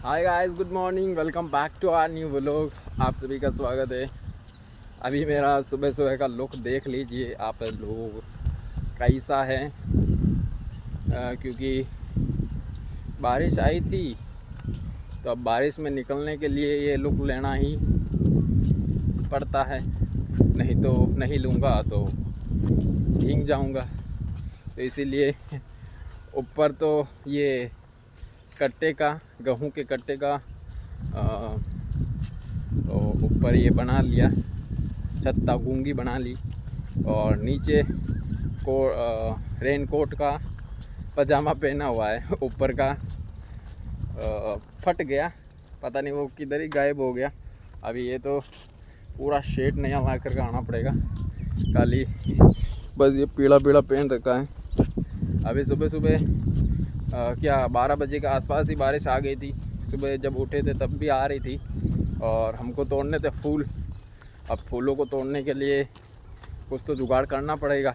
Hi guys, good morning, welcome back to our new vlog. आप सभी का स्वागत है। अभी मेरा सुबह सुबह का लुक देख लीजिए आप लोग कैसा है। क्योंकि बारिश आई थी तो अब बारिश में निकलने के लिए ये लुक लेना ही पड़ता है, नहीं तो नहीं लूँगा तो भीग जाऊँगा। तो इसीलिए ऊपर तो ये कट्टे का, गेहूं के कट्टे का तो ऊपर ये बना लिया, छत्ता गूंगी बना ली, और नीचे को रेन कोट का पजामा पहना हुआ है। ऊपर का फट गया, पता नहीं वो किधर ही गायब हो गया। अभी ये तो पूरा शेड नया ला कर आना पड़ेगा। खाली बस ये पीला पीला पहन रखा है। अभी सुबह सुबह क्या 12 बजे के आसपास ही बारिश आ गई थी। सुबह जब उठे थे तब भी आ रही थी, और हमको तोड़ने थे फूल। अब फूलों को तोड़ने के लिए कुछ तो जुगाड़ करना पड़ेगा,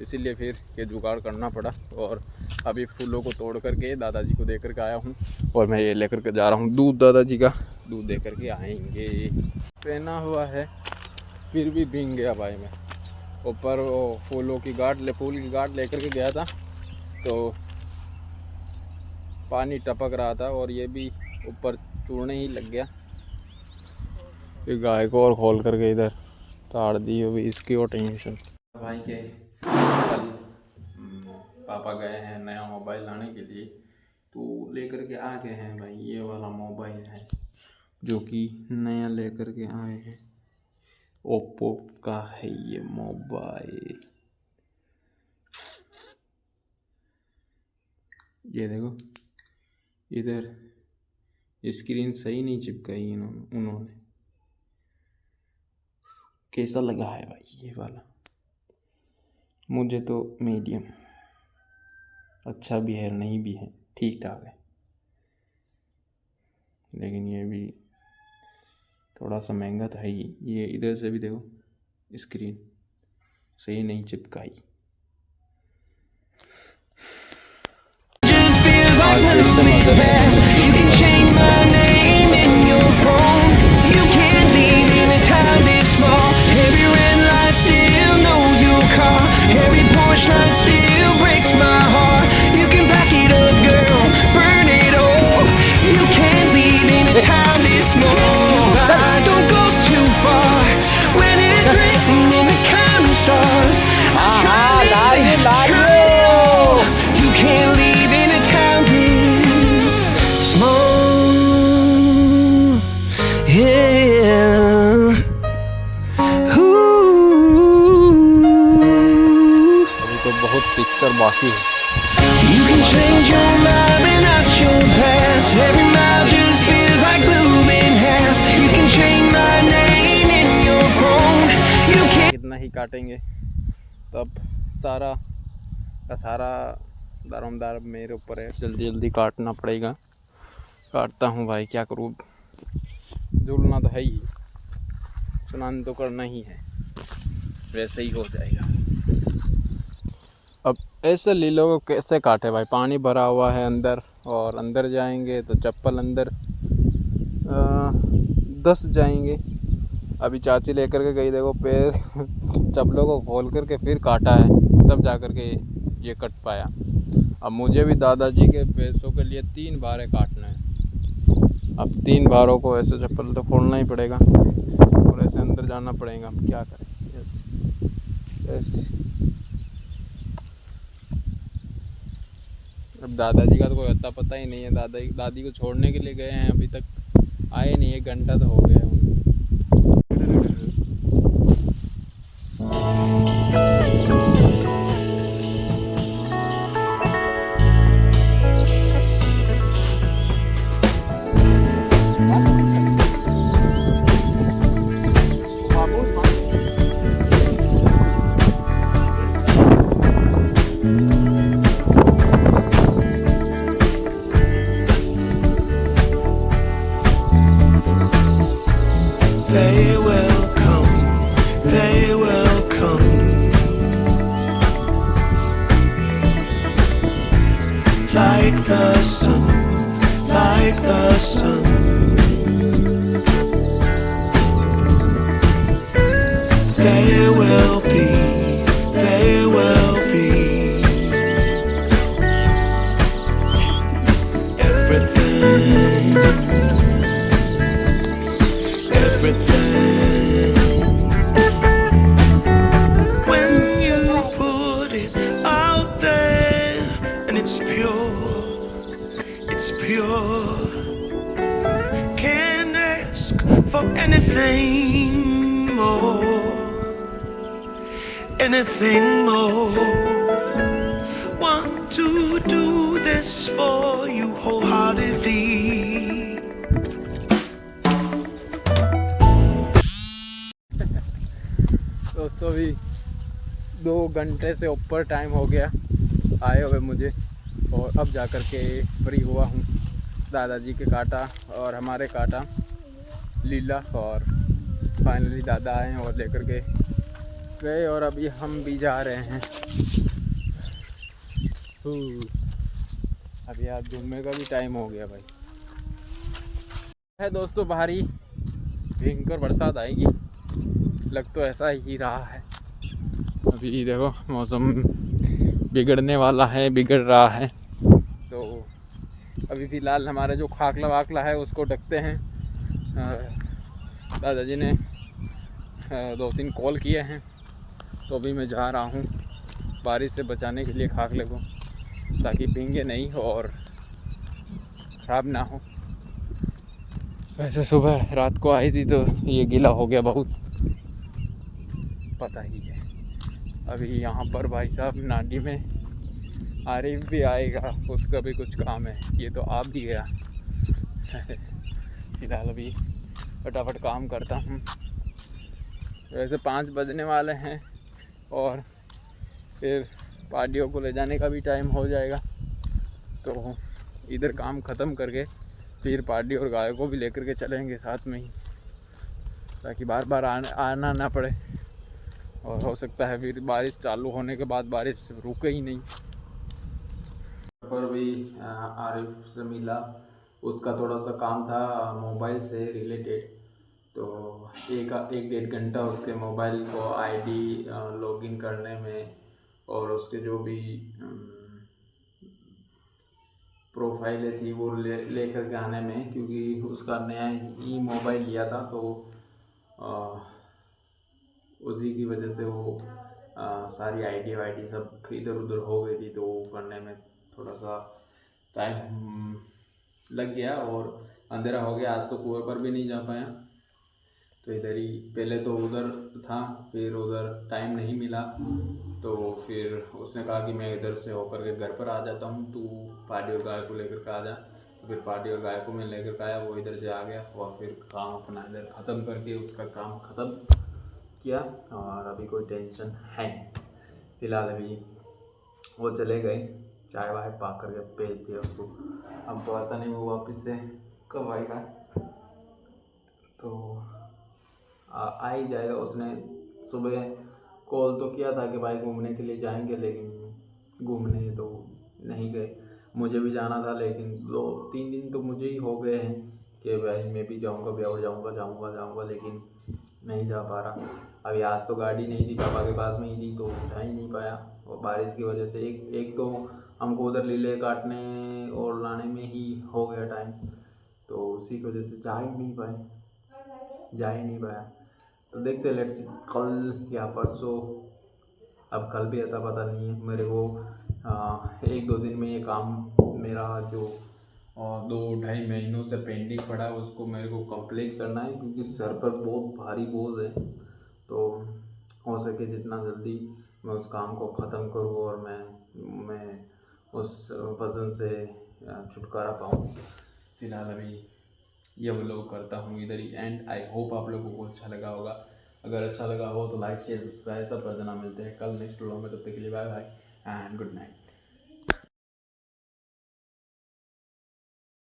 इसीलिए फिर ये जुगाड़ करना पड़ा। और अभी फूलों को तोड़ करके दादाजी को दे करके आया हूँ, और मैं ये लेकर के जा रहा हूँ दूध। दादाजी का दूध दे करके आएंगे। पहना हुआ है फिर भी भीग गया भाई। मैं ऊपर वो फूल की गांठ लेकर के गया था तो पानी टपक रहा था, और ये भी ऊपर चूड़ने ही लग गया। फिर गाय को और खोल करके इधर ताड़ दी। अभी इसकी और टेंशन। भाई के कल पापा गए हैं नया मोबाइल लाने के लिए, तो लेकर के आ गए हैं भाई। ये वाला मोबाइल है जो कि नया लेकर के आए हैं। ओप्पो का है ये मोबाइल। ये देखो, इधर स्क्रीन सही नहीं चिपकाई उन्होंने। कैसा लगा है भाई ये वाला? मुझे तो मीडियम अच्छा भी है, नहीं भी है, ठीक ठाक है। लेकिन ये भी थोड़ा सा महंगा था ही। ये इधर से भी देखो स्क्रीन सही नहीं चिपकाई। तो बहुत पिक्चर बाकी है। You can change your mind and not your past. Every mile just feels like moving half. You can change my name in your phone. You can कितना ही काटेंगे तब सारा का सारा दारोमदार मेरे ऊपर है। जल्दी जल्दी काटना पड़ेगा। काटता हूँ भाई, क्या करूँ, झूलना तो है ही, स्नान तो करना ही है, वैसे ही हो जाएगा। अब ऐसे लीलों को कैसे काटे भाई? पानी भरा हुआ है अंदर, और अंदर जाएंगे तो चप्पल अंदर दस जाएंगे। अभी चाची लेकर के गई, देखो पैर चप्पलों को खोल करके फिर काटा है, तब जा कर के ये कट पाया। अब मुझे भी दादाजी के पैसों के लिए 3 बार काटना है। अब 3 बारों को ऐसे चप्पल तो खोलना ही पड़ेगा, और ऐसे अंदर जाना पड़ेगा। अब क्या करें? यस। अब दादाजी का तो कोई अता पता ही नहीं है। दादी को छोड़ने के लिए गए हैं, अभी तक आए नहीं। 1 घंटा तो हो गया। like the sun. There will be everything, everything. When you put it out there and it's pure. Can't ask for anything more, anything more. Want to do this for you wholeheartedly. दोस्तों भी 2 घंटे से ऊपर time हो गया आए हुए मुझे, और अब जा कर के फ्री हुआ हूँ। दादाजी के काटा और हमारे काटा लीला, और फाइनली दादा आए और लेकर के गए, और अभी हम भी जा रहे हैं। अभी आज घूमने का भी टाइम हो गया भाई। है दोस्तों, भारी भयंकर बरसात आएगी, लग तो ऐसा ही रहा है। अभी देखो मौसम बिगड़ने वाला है, बिगड़ रहा है। तो अभी फ़िलहाल हमारा जो खाकला वाकला है उसको ढकते हैं। दादाजी ने 2-3 कॉल किए हैं, तो अभी मैं जा रहा हूँ बारिश से बचाने के लिए खाकले को, ताकि भींगे नहीं और ख़राब ना हो। वैसे सुबह रात को आई थी तो ये गीला हो गया बहुत, पता ही है। अभी यहाँ पर भाई साहब नाडी में आरिफ भी आएगा, उसका भी कुछ काम है। ये तो आप भी गया। फिलहाल अभी फटाफट काम करता हूँ। वैसे 5 बजने वाले हैं और फिर पार्टियों को ले जाने का भी टाइम हो जाएगा, तो इधर काम ख़त्म करके फिर पार्टी और गायों को भी लेकर के चलेंगे साथ में ही, ताकि बार बार आना ना पड़े। और हो सकता है फिर बारिश चालू होने के बाद बारिश रुके ही नहीं। पर भी आरिफ से मिला, उसका थोड़ा सा काम था मोबाइल से रिलेटेड, तो 1-1.5 घंटा उसके मोबाइल को आईडी लॉगिन करने में और उसके जो भी प्रोफाइलें थी वो ले करके आने में, क्योंकि उसका नया ही मोबाइल लिया था, तो उसी की वजह से वो सारी आईडी वाईडी सब इधर उधर हो गई थी, तो वो करने में थोड़ा सा टाइम लग गया और अंधेरा हो गया। आज तो कुएं पर भी नहीं जा पाया, तो इधर ही पहले तो उधर था, फिर उधर टाइम नहीं मिला, तो फिर उसने कहा कि मैं इधर से होकर के घर पर आ जाता हूँ, तू पार्टी और गाय को लेकर के आ जा। तो फिर पार्टी और गाय को मैं लेकर के आया, वो इधर से आ गया और फिर काम अपना इधर ख़त्म करके उसका काम ख़त्म किया, और अभी कोई टेंशन है फिलहाल। अभी वो चले गए, चाय वाय पा करके भेज दिया उसको। अब तो पता नहीं वो वापस से कब आएगा, तो आ ही जाएगा। उसने सुबह कॉल तो किया था कि भाई घूमने के लिए जाएंगे, लेकिन घूमने तो नहीं गए। मुझे भी जाना था, लेकिन 2-3 दिन तो मुझे ही हो गए हैं कि भाई मैं भी जाऊंगा, ब्यावर जाऊंगा, लेकिन नहीं जा पा रहा। अभी आज तो गाड़ी नहीं थी, पापा के पास में ही थी, तो जा ही नहीं पाया, और बारिश की वजह से एक तो हमको उधर लीले काटने और लाने में ही हो गया टाइम, तो उसी की वजह से जा ही नहीं पाया। तो देखते लेट्स सी, कल या परसों, अब कल भी आता पता नहीं है। मेरे को 1-2 दिन में ये काम मेरा जो 2-2.5 महीनों से पेंडिंग पड़ा है उसको मेरे को कंप्लीट करना है, क्योंकि सर पर बहुत भारी बोझ है। तो हो सके जितना जल्दी मैं उस काम को ख़त्म करूँ और मैं उस वज़न से छुटकारा पाऊँ। फिलहाल अभी ये व्लॉग करता हूँ इधर ही एंड। आई होप आप लोगों को अच्छा लगा होगा। अगर अच्छा लगा हो तो लाइक शेयर सब्सक्राइब सब कर देना। मिलते हैं कल नेक्स्ट व्लॉग में, तब तक के लिए bye bye and good night.